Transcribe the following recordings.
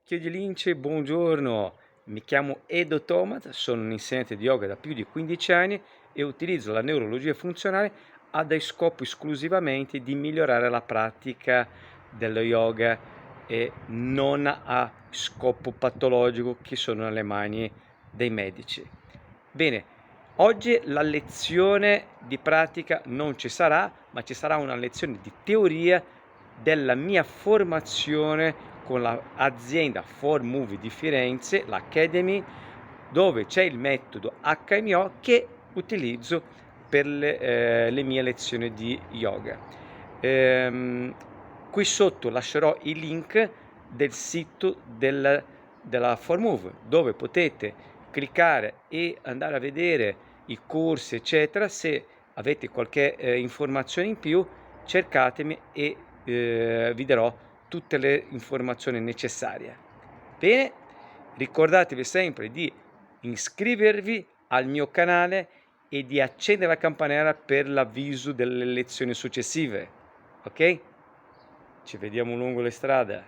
Chiedi Lince, buongiorno, mi chiamo Edo Tomat, sono un insegnante di yoga da più di 15 anni e utilizzo la neurologia funzionale a dei scopi esclusivamente di migliorare la pratica dello yoga e non a scopo patologico che sono nelle mani dei medici. Bene, oggi la lezione di pratica non ci sarà, ma ci sarà una lezione di teoria della mia formazione con l'azienda For Movie di Firenze, l'Academy, dove c'è il metodo HMO che utilizzo per le mie lezioni di yoga. Ehm, Qui sotto lascerò il link del sito della For Move, dove potete cliccare e andare a vedere i corsi, eccetera. Se avete qualche informazione in più, cercatemi e vi darò tutte le informazioni necessarie. Bene, ricordatevi sempre di iscrivervi al mio canale e di accendere la campanella per l'avviso delle lezioni successive. Ok? Ci vediamo lungo le strade.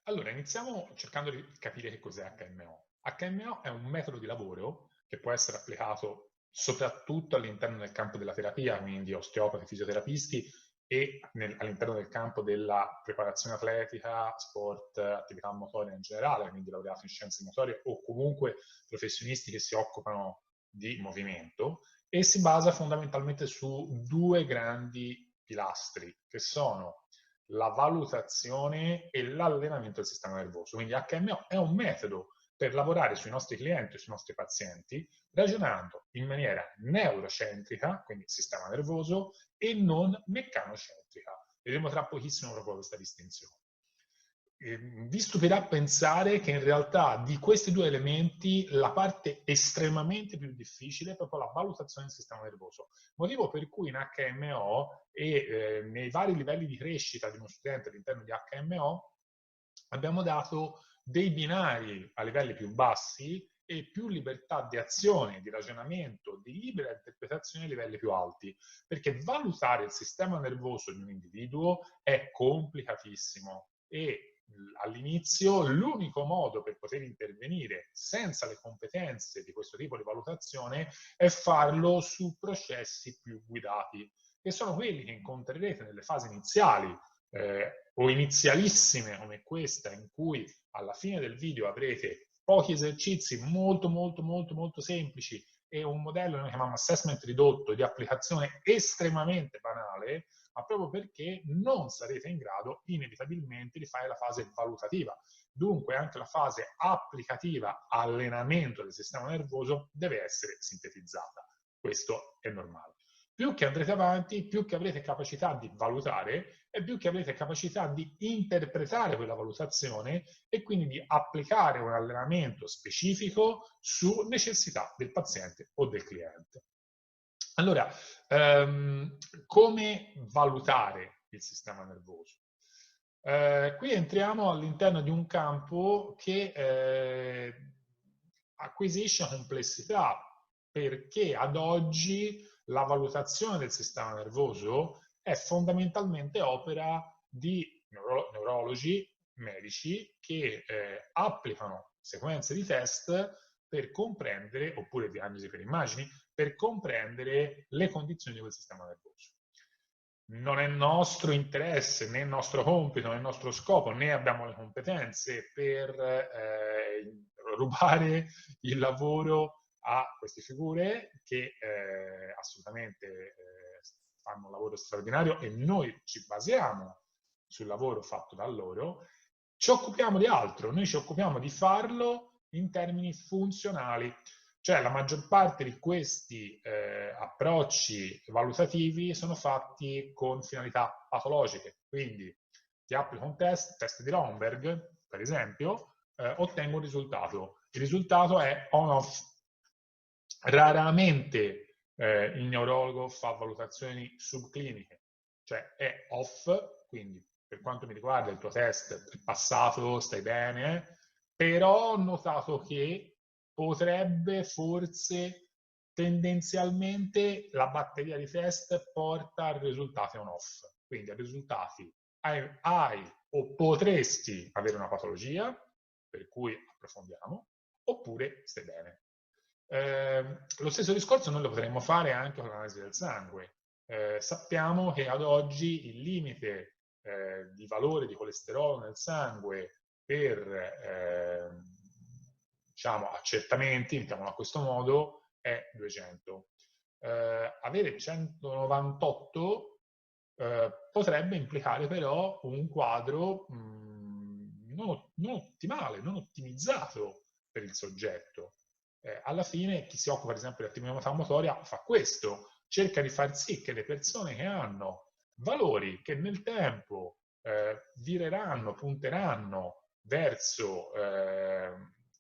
Allora, iniziamo cercando di capire che cos'è HMO. HMO è un metodo di lavoro che può essere applicato soprattutto all'interno del campo della terapia, quindi osteopati, fisioterapisti, e all'interno del campo della preparazione atletica, sport, attività motoria in generale, quindi laureati in scienze motorie o comunque professionisti che si occupano di movimento, e si basa fondamentalmente su due grandi pilastri, che sono la valutazione e l'allenamento del sistema nervoso. Quindi HMO è un metodo per lavorare sui nostri clienti e sui nostri pazienti, ragionando in maniera neurocentrica, quindi sistema nervoso, e non meccanocentrica. Vedremo tra pochissimo proprio questa distinzione. Vi stupirà pensare che in realtà di questi due elementi la parte estremamente più difficile è proprio la valutazione del sistema nervoso, motivo per cui in HMO nei vari livelli di crescita di uno studente all'interno di HMO abbiamo dato dei binari a livelli più bassi e più libertà di azione, di ragionamento, di libera interpretazione a livelli più alti, perché valutare il sistema nervoso di un individuo è complicatissimo e all'inizio l'unico modo per poter intervenire senza le competenze di questo tipo di valutazione è farlo su processi più guidati, che sono quelli che incontrerete nelle fasi iniziali o inizialissime come questa, in cui alla fine del video avrete pochi esercizi molto semplici e un modello che noi chiamiamo assessment ridotto di applicazione estremamente banale, ma proprio perché non sarete in grado inevitabilmente di fare la fase valutativa. Dunque anche la fase applicativa, allenamento del sistema nervoso, deve essere sintetizzata. Questo è normale. Più che andrete avanti, più che avrete capacità di valutare e più che avrete capacità di interpretare quella valutazione e quindi di applicare un allenamento specifico su necessità del paziente o del cliente. Allora, come valutare il sistema nervoso? Qui entriamo all'interno di un campo che acquisisce complessità perché ad oggi la valutazione del sistema nervoso è fondamentalmente opera di neurologi, medici che applicano sequenze di test per comprendere, oppure diagnosi per immagini, per comprendere le condizioni di quel sistema nervoso. Non è nostro interesse, né nostro compito, né nostro scopo, né abbiamo le competenze per rubare il lavoro a queste figure che assolutamente fanno un lavoro straordinario e noi ci basiamo sul lavoro fatto da loro. Ci occupiamo di altro, noi ci occupiamo di farlo in termini funzionali, cioè la maggior parte di questi approcci valutativi sono fatti con finalità patologiche, quindi ti applico un test di Romberg, per esempio, ottengo un risultato. Il risultato è on-off. Raramente il neurologo fa valutazioni subcliniche, cioè è off, quindi per quanto mi riguarda il tuo test è passato, stai bene, però ho notato che potrebbe forse tendenzialmente la batteria di test porta a risultati on-off, quindi a risultati hai o potresti avere una patologia per cui approfondiamo, oppure stai bene. Lo stesso discorso noi lo potremmo fare anche con l'analisi del sangue. Sappiamo che ad oggi il limite di valore di colesterolo nel sangue per diciamo, accertamenti, mettiamolo a questo modo, è 200. Avere 198 potrebbe implicare però un quadro non ottimale, non ottimizzato per il soggetto. Alla fine chi si occupa ad esempio di attività motoria fa questo, cerca di far sì che le persone che hanno valori che nel tempo vireranno, punteranno verso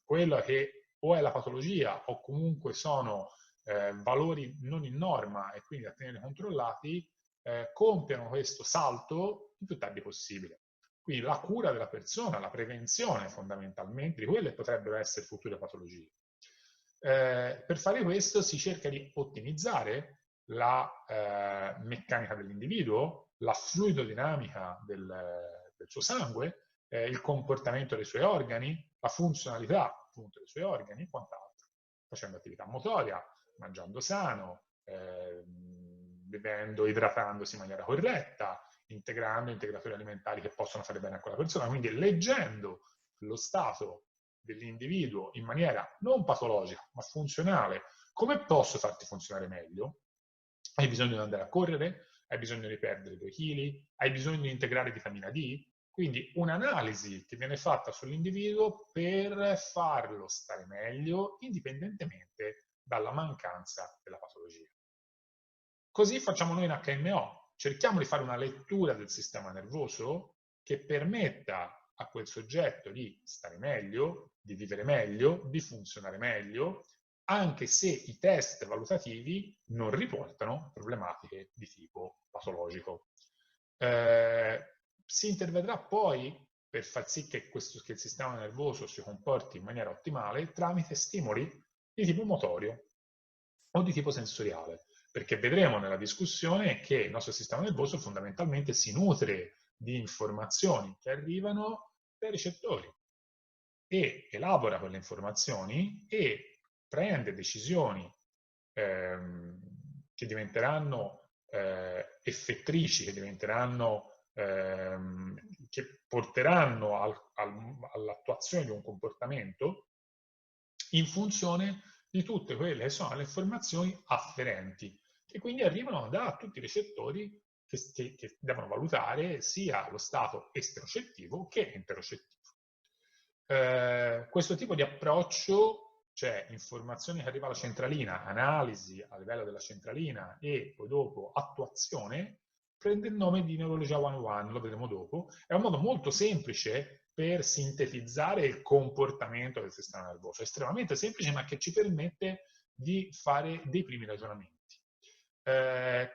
quella che o è la patologia o comunque sono valori non in norma e quindi da tenere controllati, compiano questo salto il più tardi possibile. Quindi la cura della persona, la prevenzione fondamentalmente di quelle potrebbero essere future patologie. Per fare questo si cerca di ottimizzare la meccanica dell'individuo, la fluidodinamica del suo sangue, il comportamento dei suoi organi, la funzionalità appunto dei suoi organi e quant'altro, facendo attività motoria, mangiando sano, bevendo, idratandosi in maniera corretta, integrando integratori alimentari che possono fare bene a quella persona, quindi leggendo lo stato dell'individuo in maniera non patologica, ma funzionale. Come posso farti funzionare meglio? Hai bisogno di andare a correre? Hai bisogno di perdere 2 kg? Hai bisogno di integrare vitamina D? Quindi un'analisi che viene fatta sull'individuo per farlo stare meglio indipendentemente dalla mancanza della patologia. Così facciamo noi in HMO. Cerchiamo di fare una lettura del sistema nervoso che permetta a quel soggetto di stare meglio, di vivere meglio, di funzionare meglio, anche se i test valutativi non riportano problematiche di tipo patologico. Si interverrà poi per far sì che il sistema nervoso si comporti in maniera ottimale tramite stimoli di tipo motorio o di tipo sensoriale, perché vedremo nella discussione che il nostro sistema nervoso fondamentalmente si nutre di informazioni che arrivano dai recettori e elabora quelle informazioni e prende decisioni che diventeranno effettrici, che diventeranno che porteranno all'attuazione di un comportamento in funzione di tutte quelle che sono le informazioni afferenti, che quindi arrivano da tutti i recettori che devono valutare sia lo stato esterocettivo che interocettivo. Questo tipo di approccio, cioè informazioni che arriva alla centralina, analisi a livello della centralina e poi dopo attuazione, prende il nome di Neurologia 101, lo vedremo dopo. È un modo molto semplice per sintetizzare il comportamento del sistema nervoso, estremamente semplice ma che ci permette di fare dei primi ragionamenti.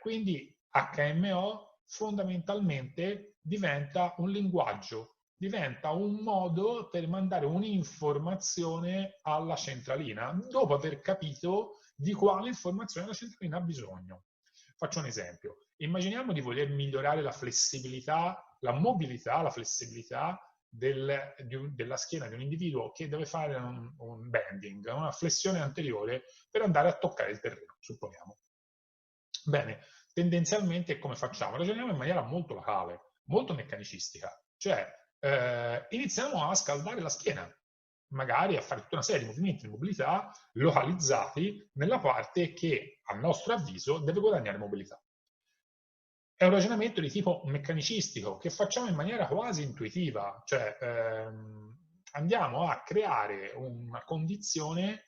Quindi HMO fondamentalmente diventa un linguaggio, diventa un modo per mandare un'informazione alla centralina dopo aver capito di quale informazione la centralina ha bisogno. Faccio un esempio. Immaginiamo di voler migliorare la flessibilità, la mobilità, la flessibilità della schiena di un individuo che deve fare un bending, una flessione anteriore per andare a toccare il terreno, supponiamo. Bene, tendenzialmente come facciamo? Ragioniamo in maniera molto locale, molto meccanicistica, cioè iniziamo a scaldare la schiena, magari a fare tutta una serie di movimenti di mobilità localizzati nella parte che, a nostro avviso, deve guadagnare mobilità. È un ragionamento di tipo meccanicistico che facciamo in maniera quasi intuitiva, cioè andiamo a creare una condizione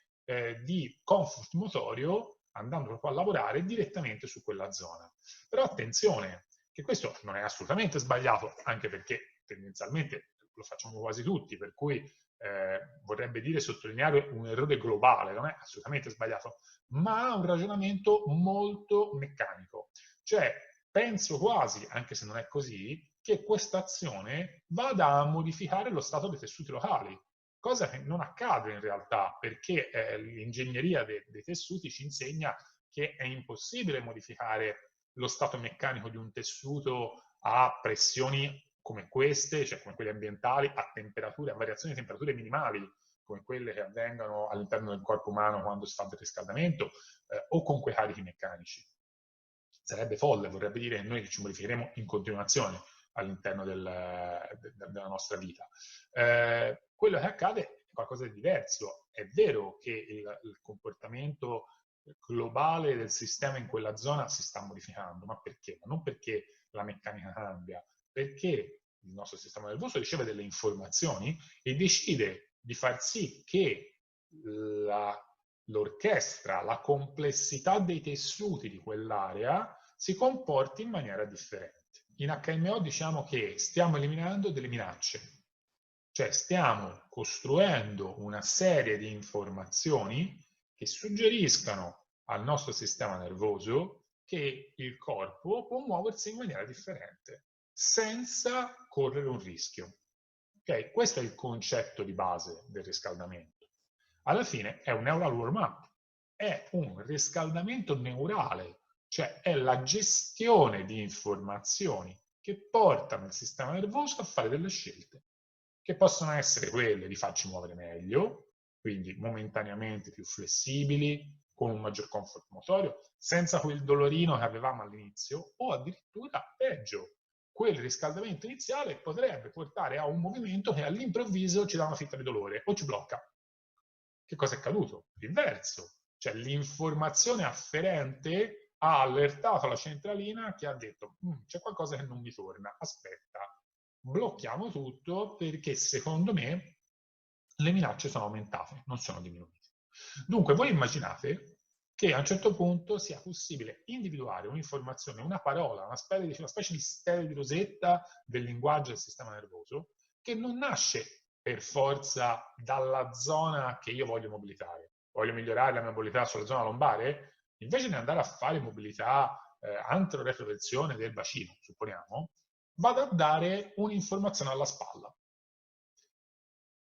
di comfort motorio andando proprio a lavorare direttamente su quella zona. Però attenzione, che questo non è assolutamente sbagliato, anche perché tendenzialmente lo facciamo quasi tutti, per cui vorrebbe dire sottolineare un errore globale, non è assolutamente sbagliato, ma un ragionamento molto meccanico. Cioè, penso quasi, anche se non è così, che questa azione vada a modificare lo stato dei tessuti locali, cosa che non accade in realtà, perché l'ingegneria dei tessuti ci insegna che è impossibile modificare lo stato meccanico di un tessuto a pressioni come queste, cioè come quelle ambientali, a variazioni di temperature minimali, come quelle che avvengono all'interno del corpo umano quando si fa del riscaldamento, o con quei carichi meccanici. Sarebbe folle, vorrebbe dire che noi ci modificheremo in continuazione all'interno della nostra vita. Quello che accade è qualcosa di diverso. È vero che il comportamento globale del sistema in quella zona si sta modificando, ma perché? Ma non perché la meccanica cambia, perché il nostro sistema nervoso riceve delle informazioni e decide di far sì che l'orchestra, la complessità dei tessuti di quell'area si comporti in maniera differente. In HMO diciamo che stiamo eliminando delle minacce, cioè stiamo costruendo una serie di informazioni che suggeriscano al nostro sistema nervoso che il corpo può muoversi in maniera differente, senza correre un rischio. Okay? Questo è il concetto di base del riscaldamento. Alla fine è un neural warm-up, è un riscaldamento neurale, cioè è la gestione di informazioni che portano il sistema nervoso a fare delle scelte, che possono essere quelle di farci muovere meglio, quindi momentaneamente più flessibili, con un maggior comfort motorio, senza quel dolorino che avevamo all'inizio, o addirittura peggio, quel riscaldamento iniziale potrebbe portare a un movimento che all'improvviso ci dà una fitta di dolore o ci blocca. Che cosa è accaduto? L'inverso, cioè l'informazione afferente ha allertato la centralina che ha detto c'è qualcosa che non mi torna, aspetta, blocchiamo tutto perché secondo me le minacce sono aumentate, non sono diminuite. Dunque voi immaginate che a un certo punto sia possibile individuare un'informazione, una parola, una specie di stella di rosetta del linguaggio del sistema nervoso che non nasce per forza dalla zona che io voglio mobilitare. Voglio migliorare la mia mobilità sulla zona lombare? Invece di andare a fare mobilità antro-retroversione del bacino, supponiamo, vado a dare un'informazione alla spalla.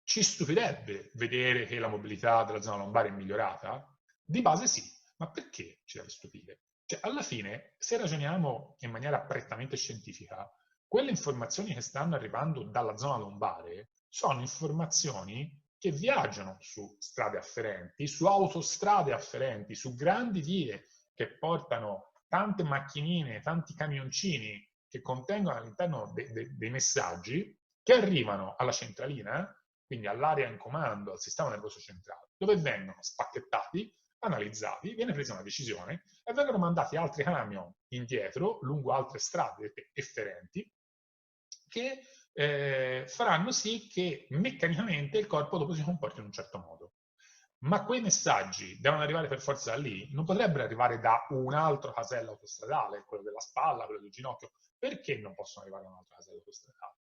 Ci stupirebbe vedere che la mobilità della zona lombare è migliorata? Di base sì, ma perché ci deve stupire? Cioè, alla fine, se ragioniamo in maniera prettamente scientifica, quelle informazioni che stanno arrivando dalla zona lombare sono informazioni che viaggiano su strade afferenti, su autostrade afferenti, su grandi vie che portano tante macchinine, tanti camioncini che contengono all'interno dei messaggi che arrivano alla centralina, quindi all'area in comando, al sistema nervoso centrale, dove vengono spacchettati, analizzati, viene presa una decisione e vengono mandati altri camion indietro, lungo altre strade efferenti, che faranno sì che meccanicamente il corpo dopo si comporti in un certo modo. Ma quei messaggi devono arrivare per forza da lì, non potrebbero arrivare da un altro casello autostradale, quello della spalla, quello del ginocchio. Perché non possono arrivare da un altro casello autostradale?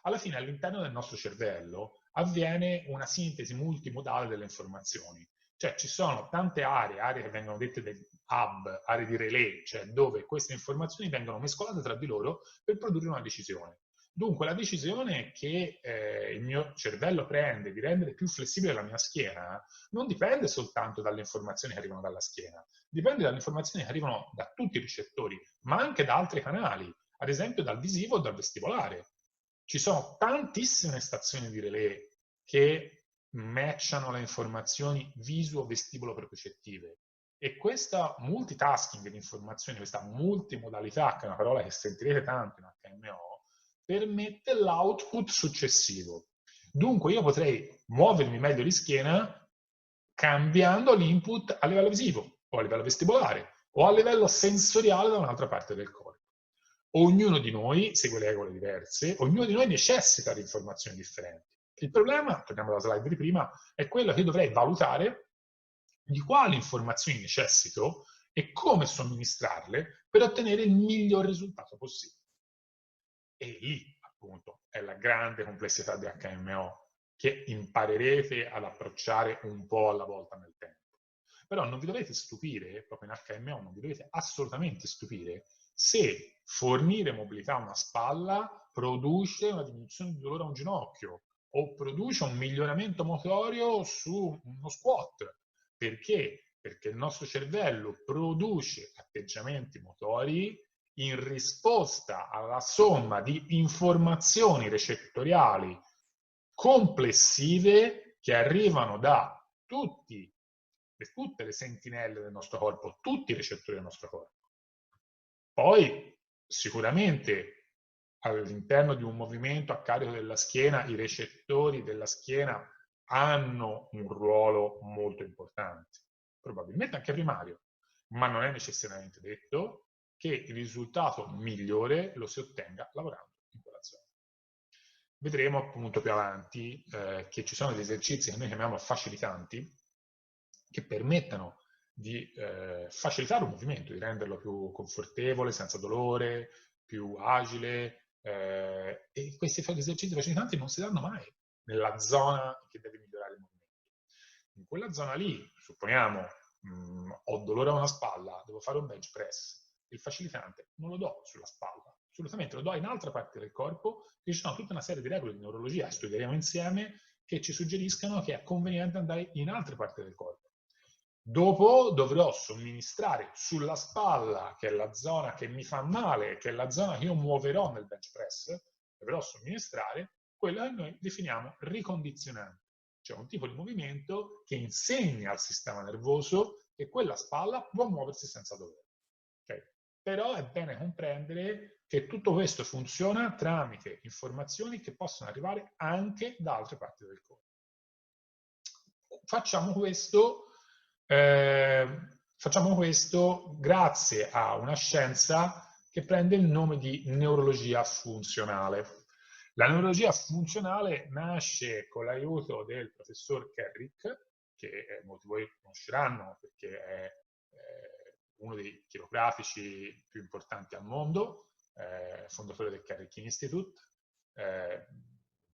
Alla fine all'interno del nostro cervello avviene una sintesi multimodale delle informazioni. Cioè ci sono tante aree che vengono dette dei hub, aree di relay, cioè dove queste informazioni vengono mescolate tra di loro per produrre una decisione. Dunque la decisione che il mio cervello prende di rendere più flessibile la mia schiena non dipende soltanto dalle informazioni che arrivano dalla schiena, dipende dalle informazioni che arrivano da tutti i ricettori, ma anche da altri canali, ad esempio dal visivo o dal vestibolare. Ci sono tantissime stazioni di relay che matchano le informazioni visuo-vestibolo-percettive e questa multitasking di informazioni, questa multimodalità, che è una parola che sentirete tanto in HMO, permette l'output successivo. Dunque io potrei muovermi meglio di schiena cambiando l'input a livello visivo o a livello vestibolare o a livello sensoriale da un'altra parte del corpo. Ognuno di noi segue le regole diverse, ognuno di noi necessita di informazioni differenti. Il problema, torniamo alla slide di prima, è quello che io dovrei valutare di quali informazioni necessito e come somministrarle per ottenere il miglior risultato possibile. E lì, appunto, è la grande complessità di HMO, che imparerete ad approcciare un po' alla volta nel tempo. Però non vi dovete stupire, proprio in HMO, non vi dovete assolutamente stupire se fornire mobilità a una spalla produce una diminuzione di dolore a un ginocchio o produce un miglioramento motorio su uno squat. Perché? Perché il nostro cervello produce atteggiamenti motori in risposta alla somma di informazioni recettoriali complessive che arrivano da tutte le sentinelle del nostro corpo, tutti i recettori del nostro corpo. Poi sicuramente all'interno di un movimento a carico della schiena i recettori della schiena hanno un ruolo molto importante, probabilmente anche primario, ma non è necessariamente detto che il risultato migliore lo si ottenga lavorando in quella zona. Vedremo appunto più avanti che ci sono degli esercizi che noi chiamiamo facilitanti, che permettano di facilitare un movimento, di renderlo più confortevole, senza dolore, più agile, e questi esercizi facilitanti non si danno mai nella zona che deve migliorare il movimento. In quella zona lì, supponiamo, ho dolore a una spalla, devo fare un bench press, il facilitante non lo do sulla spalla, assolutamente lo do in altre parti del corpo, che ci sono tutta una serie di regole di neurologia, studieremo insieme, che ci suggeriscono che è conveniente andare in altre parti del corpo. Dopo dovrò somministrare sulla spalla, che è la zona che mi fa male, che è la zona che io muoverò nel bench press, dovrò somministrare quello che noi definiamo ricondizionante, cioè un tipo di movimento che insegna al sistema nervoso che quella spalla può muoversi senza dolore. Okay? Però è bene comprendere che tutto questo funziona tramite informazioni che possono arrivare anche da altre parti del corpo. Facciamo questo grazie a una scienza che prende il nome di neurologia funzionale. La neurologia funzionale nasce con l'aiuto del professor Kerrick, che molti di voi conosceranno perché è uno dei chiropratici più importanti al mondo, fondatore del Kerrick Institute,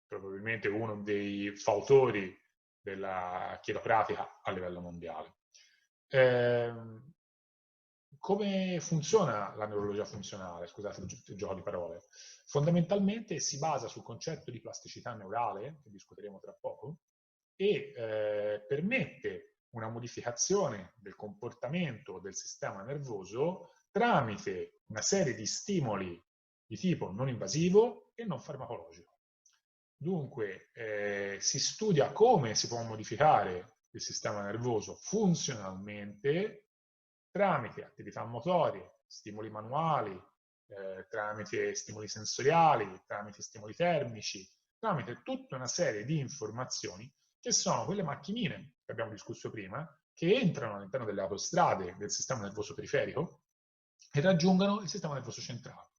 probabilmente uno dei fautori della chiropratica a livello mondiale. Come funziona la neurologia funzionale? Scusate il gioco di parole. Fondamentalmente si basa sul concetto di plasticità neurale, che discuteremo tra poco, e permette una modificazione del comportamento del sistema nervoso tramite una serie di stimoli di tipo non invasivo e non farmacologico. Dunque, si studia come si può modificare il sistema nervoso funzionalmente tramite attività motorie, stimoli manuali, tramite stimoli sensoriali, tramite stimoli termici, tramite tutta una serie di informazioni che sono quelle macchinine che abbiamo discusso prima, che entrano all'interno delle autostrade del sistema nervoso periferico e raggiungono il sistema nervoso centrale.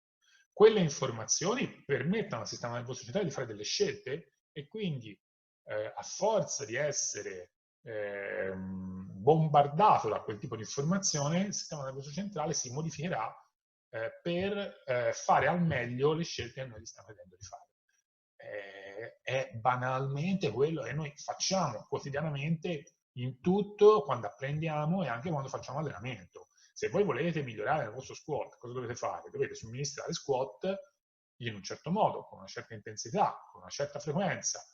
Quelle informazioni permettono al sistema nervoso centrale di fare delle scelte e quindi a forza di essere bombardato da quel tipo di informazione, il sistema nervoso centrale si modificherà per fare al meglio le scelte che noi gli stiamo chiedendo di fare. È banalmente quello che noi facciamo quotidianamente in tutto quando apprendiamo e anche quando facciamo allenamento. Se voi volete migliorare il vostro squat, cosa dovete fare? Dovete somministrare squat in un certo modo, con una certa intensità, con una certa frequenza,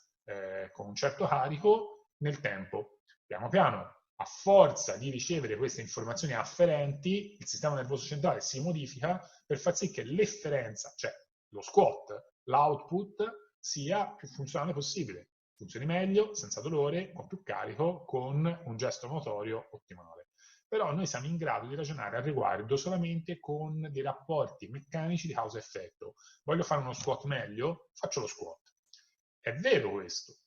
con un certo carico nel tempo. Piano piano, a forza di ricevere queste informazioni afferenti, il sistema nervoso centrale si modifica per far sì che l'efferenza, cioè lo squat, l'output, sia più funzionale possibile. Funzioni meglio, senza dolore, con più carico, con un gesto motorio ottimale. Però noi siamo in grado di ragionare al riguardo solamente con dei rapporti meccanici di causa-effetto. Voglio fare uno squat meglio? Faccio lo squat. È vero questo,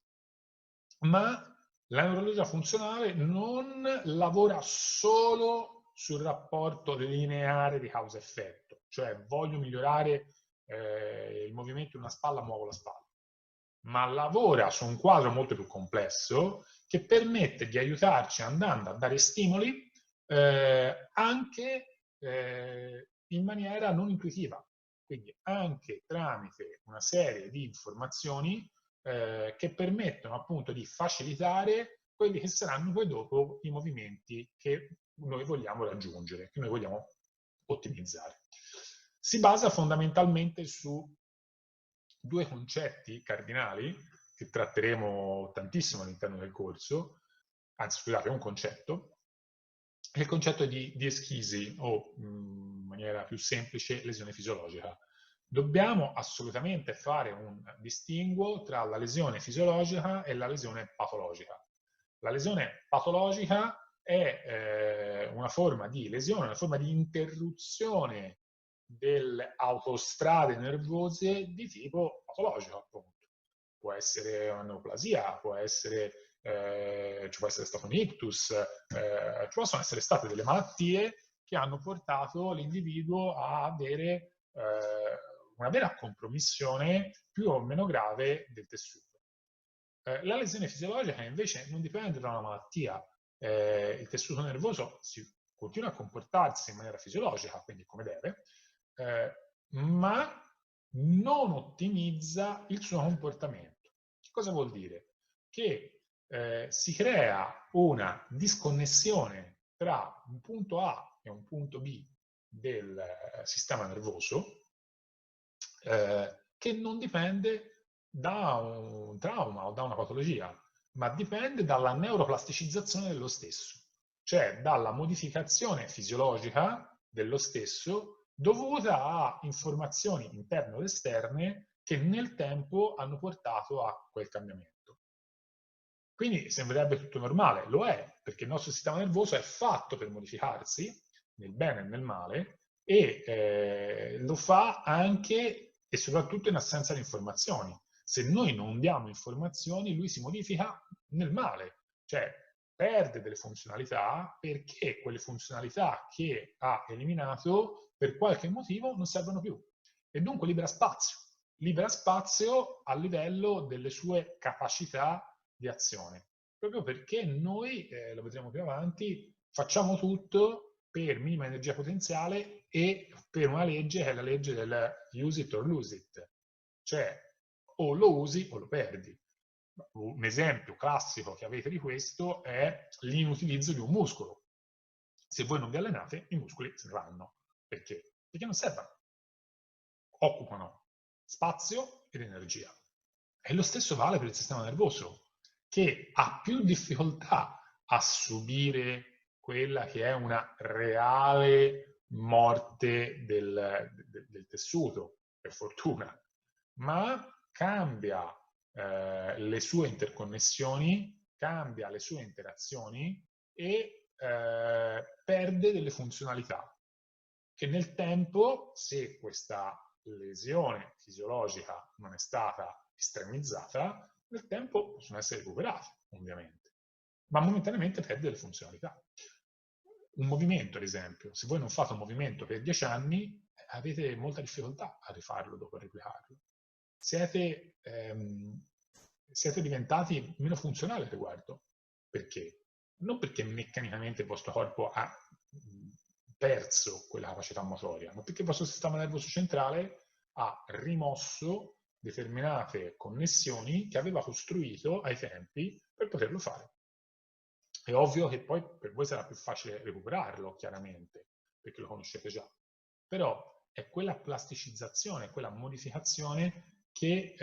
ma la neurologia funzionale non lavora solo sul rapporto lineare di causa-effetto, cioè voglio migliorare il movimento di una spalla, muovo la spalla, ma lavora su un quadro molto più complesso che permette di aiutarci andando a dare stimoli anche in maniera non intuitiva, quindi anche tramite una serie di informazioni che permettono appunto di facilitare quelli che saranno poi dopo i movimenti che noi vogliamo raggiungere, che noi vogliamo ottimizzare. Si basa fondamentalmente su due concetti cardinali che tratteremo tantissimo all'interno del corso, anzi scusate, un concetto, è il concetto di eschisi o, in maniera più semplice, lesione fisiologica. Dobbiamo assolutamente fare un distinguo tra la lesione fisiologica e la lesione patologica. La lesione patologica è una forma di lesione, una forma di interruzione delle autostrade nervose di tipo patologico, appunto. Può essere una neoplasia, ci può essere stato un ictus, ci possono essere state delle malattie che hanno portato l'individuo a avere una vera compromissione più o meno grave del tessuto. La lesione fisiologica invece non dipende da una malattia. Il tessuto nervoso continua a comportarsi in maniera fisiologica, quindi come deve, ma non ottimizza il suo comportamento. Che cosa vuol dire? Che si crea una disconnessione tra un punto A e un punto B del sistema nervoso che non dipende da un trauma o da una patologia, ma dipende dalla neuroplasticizzazione dello stesso, cioè dalla modificazione fisiologica dello stesso dovuta a informazioni interne o esterne che nel tempo hanno portato a quel cambiamento. Quindi sembrerebbe tutto normale, lo è, perché il nostro sistema nervoso è fatto per modificarsi, nel bene e nel male, e lo fa anche e soprattutto in assenza di informazioni. Se noi non diamo informazioni, lui si modifica nel male, cioè perde delle funzionalità perché quelle funzionalità che ha eliminato per qualche motivo non servono più. E dunque libera spazio a livello delle sue capacità di azione, proprio perché noi, lo vedremo più avanti, facciamo tutto per minima energia potenziale e per una legge che è la legge del use it or lose it, cioè o lo usi o lo perdi. Un esempio classico che avete di questo è l'inutilizzo di un muscolo. Se voi non vi allenate, i muscoli se ne vanno. Perché? Perché non servono. Occupano spazio ed energia. E lo stesso vale per il sistema nervoso, che ha più difficoltà a subire quella che è una reale morte del tessuto, per fortuna, ma cambia le sue interconnessioni, cambia le sue interazioni e perde delle funzionalità che nel tempo, se questa lesione fisiologica non è stata estremizzata, nel tempo possono essere recuperate, ovviamente, ma momentaneamente perde le funzionalità. Un movimento, ad esempio, se voi non fate un movimento per 10 anni, avete molta difficoltà a rifarlo dopo replicarlo. Siete diventati meno funzionali al riguardo. Perché? Non perché meccanicamente il vostro corpo ha perso quella capacità motoria, ma perché il vostro sistema nervoso centrale ha rimosso determinate connessioni che aveva costruito ai tempi per poterlo fare. È ovvio che poi per voi sarà più facile recuperarlo, chiaramente, perché lo conoscete già. Però è quella plasticizzazione, quella modificazione che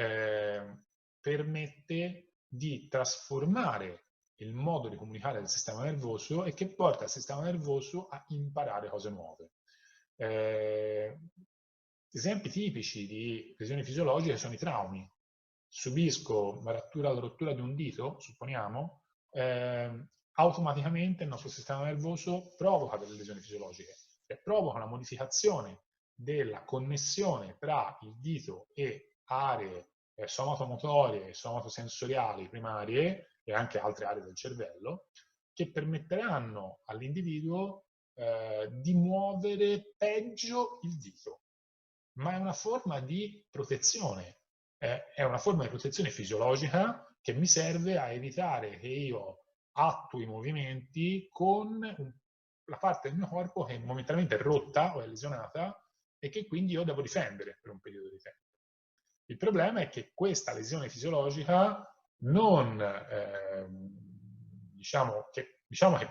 permette di trasformare il modo di comunicare del sistema nervoso e che porta il sistema nervoso a imparare cose nuove. Esempi tipici di lesioni fisiologiche sono i traumi. Subisco la rottura di un dito, supponiamo, automaticamente il nostro sistema nervoso provoca delle lesioni fisiologiche e provoca una modificazione della connessione tra il dito e aree somatomotorie e somatosensoriali primarie e anche altre aree del cervello che permetteranno all'individuo di muovere peggio il dito. Ma è una forma di protezione, è una forma di protezione fisiologica che mi serve a evitare che io attui movimenti con la parte del mio corpo che momentaneamente è rotta o è lesionata e che quindi io devo difendere per un periodo di tempo. Il problema è che questa lesione fisiologica non, diciamo che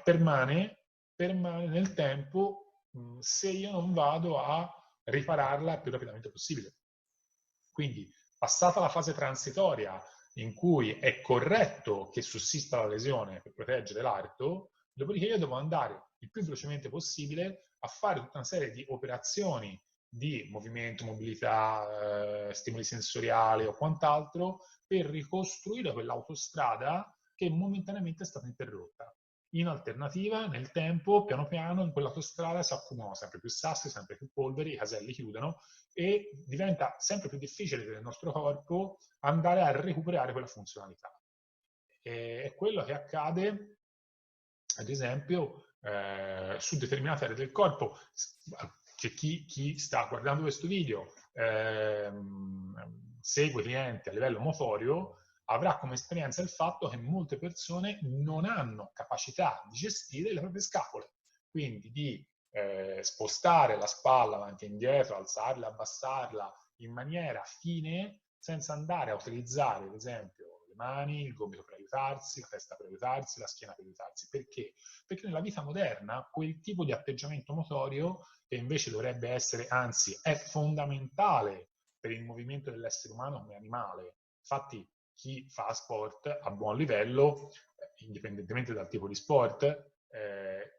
permane nel tempo se io non vado a ripararla il più rapidamente possibile. Quindi, passata la fase transitoria in cui è corretto che sussista la lesione per proteggere l'arto, Dopodiché io devo andare il più velocemente possibile a fare tutta una serie di operazioni di movimento, mobilità, stimoli sensoriali o quant'altro per ricostruire quell'autostrada che momentaneamente è stata interrotta. In alternativa, nel tempo, piano piano, in quell'autostrada si accumulano sempre più sassi, sempre più polveri, i caselli chiudono e diventa sempre più difficile per il nostro corpo andare a recuperare quella funzionalità. È quello che accade, ad esempio, su determinate aree del corpo, che chi sta guardando questo video segue clienti a livello motorio, avrà come esperienza il fatto che molte persone non hanno capacità di gestire le proprie scapole, quindi di spostare la spalla avanti e indietro, alzarla, abbassarla in maniera fine, senza andare a utilizzare, ad esempio, le mani, il gomito per aiutarsi, la testa per aiutarsi, la schiena per aiutarsi. Perché? Perché nella vita moderna quel tipo di atteggiamento motorio, che invece dovrebbe essere, anzi è fondamentale per il movimento dell'essere umano come animale. Infatti chi fa sport a buon livello, indipendentemente dal tipo di sport,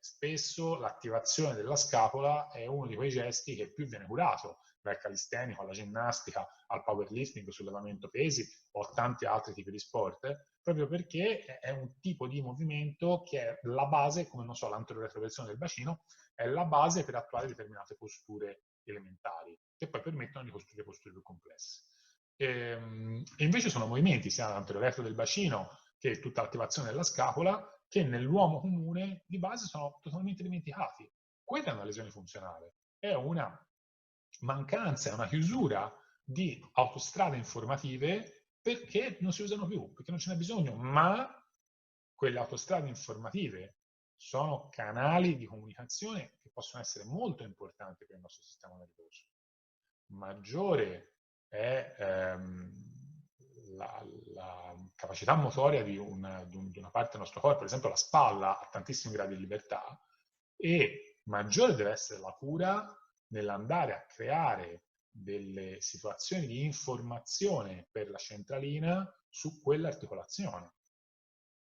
spesso l'attivazione della scapola è uno di quei gesti che più viene curato, dal calistenico alla ginnastica, al powerlifting, sollevamento pesi o tanti altri tipi di sport, proprio perché è un tipo di movimento che è la base, come non so, l'anteroretroversione del bacino, è la base per attuare determinate posture elementari, che poi permettono di costruire posture più complesse. E invece sono movimenti, sia l'anteroretro del bacino che tutta l'attivazione della scapola, che nell'uomo comune di base sono totalmente dimenticati. Quella è una lesione funzionale, è una mancanza, è una chiusura di autostrade informative perché non si usano più, perché non ce n'è bisogno, ma quelle autostrade informative sono canali di comunicazione che possono essere molto importanti per il nostro sistema nervoso. Maggiore è la capacità motoria di una parte del nostro corpo, per esempio la spalla ha tantissimi gradi di libertà, e maggiore deve essere la cura nell'andare a creare delle situazioni di informazione per la centralina su quell'articolazione,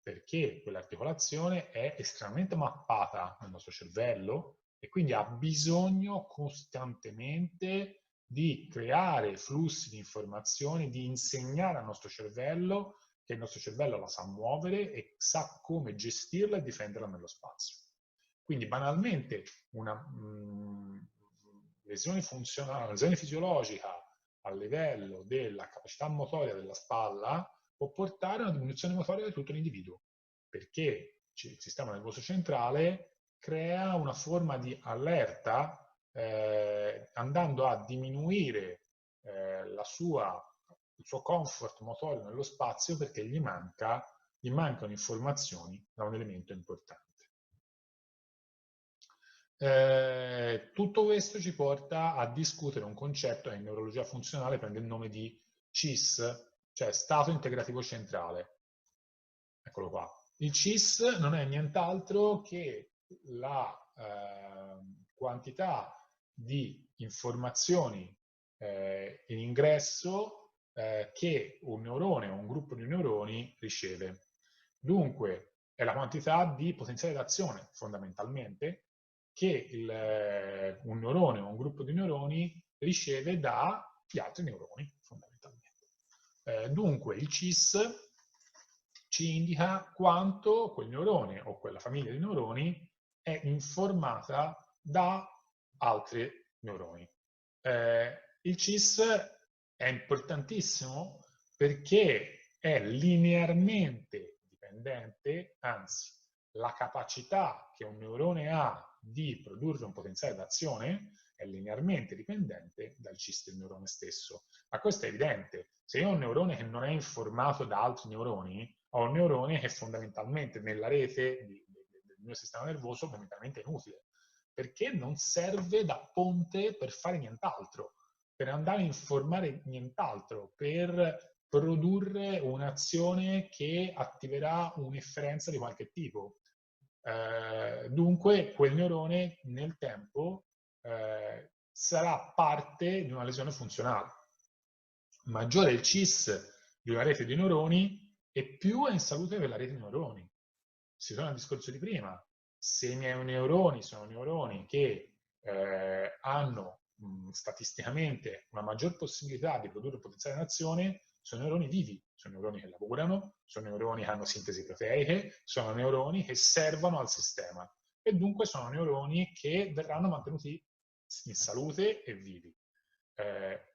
perché quell'articolazione è estremamente mappata nel nostro cervello e quindi ha bisogno costantemente di creare flussi di informazioni, di insegnare al nostro cervello che il nostro cervello la sa muovere e sa come gestirla e difenderla nello spazio. Quindi banalmente una lesione funzionale, una lesione fisiologica a livello della capacità motoria della spalla può portare a una diminuzione motoria di tutto l'individuo, perché il sistema nervoso centrale crea una forma di allerta andando a diminuire il suo comfort motorio nello spazio perché gli mancano informazioni da un elemento importante. Tutto questo ci porta a discutere un concetto che in neurologia funzionale prende il nome di CIS, cioè stato integrativo centrale. Eccolo qua. Il CIS non è nient'altro che la quantità di informazioni in ingresso che un neurone o un gruppo di neuroni riceve. Dunque, è la quantità di potenziale d'azione, fondamentalmente, che un neurone o un gruppo di neuroni riceve dagli altri neuroni, fondamentalmente. Dunque, il CIS ci indica quanto quel neurone o quella famiglia di neuroni è informata da altri neuroni. Il CIS è importantissimo perché è linearmente dipendente, anzi, la capacità che un neurone ha di produrre un potenziale d'azione è linearmente dipendente dal CIS del neurone stesso. Ma questo è evidente. Se io ho un neurone che non è informato da altri neuroni, ho un neurone che fondamentalmente nella rete del mio sistema nervoso è momentalmente inutile, perché non serve da ponte per fare nient'altro, per andare a informare nient'altro, per produrre un'azione che attiverà un'efferenza di qualche tipo. Dunque quel neurone nel tempo sarà parte di una lesione funzionale. Maggiore è il CIS di una rete di neuroni e più è in salute per la rete di neuroni. Si torna al discorso di prima. Se i miei neuroni sono neuroni che hanno statisticamente una maggior possibilità di produrre potenziale in azione, sono neuroni vivi, sono neuroni che lavorano, sono neuroni che hanno sintesi proteiche, sono neuroni che servono al sistema e dunque sono neuroni che verranno mantenuti in salute e vivi.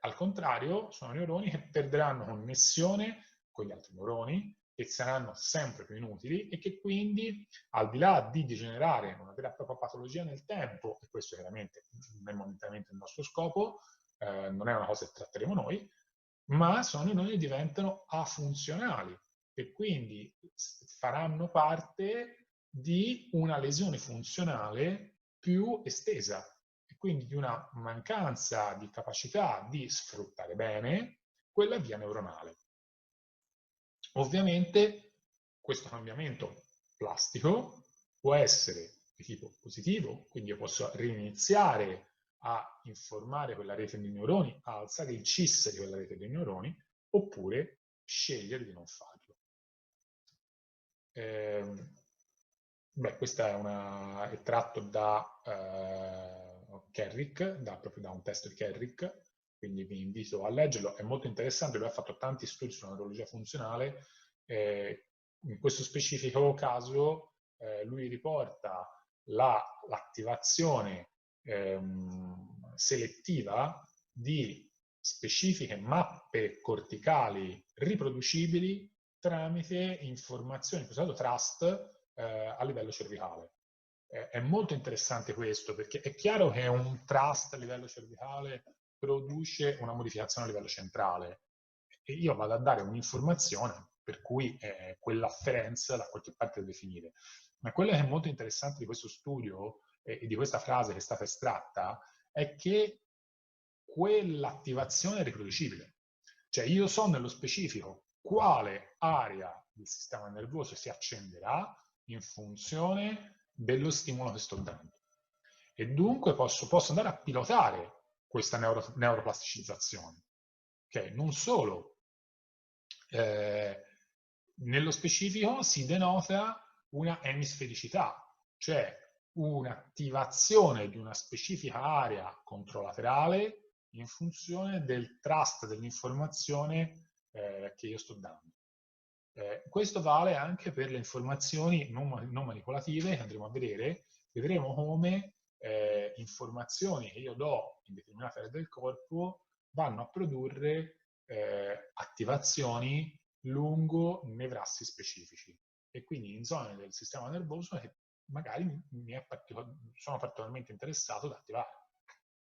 Al contrario, sono neuroni che perderanno connessione con gli altri neuroni, che saranno sempre più inutili e che quindi, al di là di degenerare in una vera e propria patologia nel tempo, e questo chiaramente non è momentaneamente il nostro scopo, non è una cosa che tratteremo noi, ma sono neuroni che diventano afunzionali e quindi faranno parte di una lesione funzionale più estesa e quindi di una mancanza di capacità di sfruttare bene quella via neuronale. Ovviamente questo cambiamento plastico può essere di tipo positivo, quindi io posso riniziare a informare quella rete di neuroni, a alzare il CIS di quella rete di neuroni, oppure scegliere di non farlo. Questo è tratto da Kerrick, proprio da un testo di Kerrick, quindi vi invito a leggerlo, è molto interessante, lui ha fatto tanti studi sulla neurologia funzionale, in questo specifico caso lui riporta l'attivazione selettiva di specifiche mappe corticali riproducibili tramite informazioni, cosiddetto trust, a livello cervicale. È molto interessante questo, perché è chiaro che un trust a livello cervicale produce una modificazione a livello centrale e io vado a dare un'informazione per cui quell'afferenza da qualche parte da definire. Ma quello che è molto interessante di questo studio e di questa frase che è stata estratta è che quell'attivazione è riproducibile. Cioè io so nello specifico quale area del sistema nervoso si accenderà in funzione dello stimolo che sto dando. E dunque posso andare a pilotare questa neuroplasticizzazione. Okay? Non solo, nello specifico si denota una emisfericità, cioè un'attivazione di una specifica area controlaterale in funzione del trust dell'informazione che io sto dando. Questo vale anche per le informazioni non manipolative che andremo a vedere. Vedremo come informazioni che io do in determinate aree del corpo vanno a produrre attivazioni lungo nevrassi specifici e quindi in zone del sistema nervoso che magari sono particolarmente interessato ad attivare.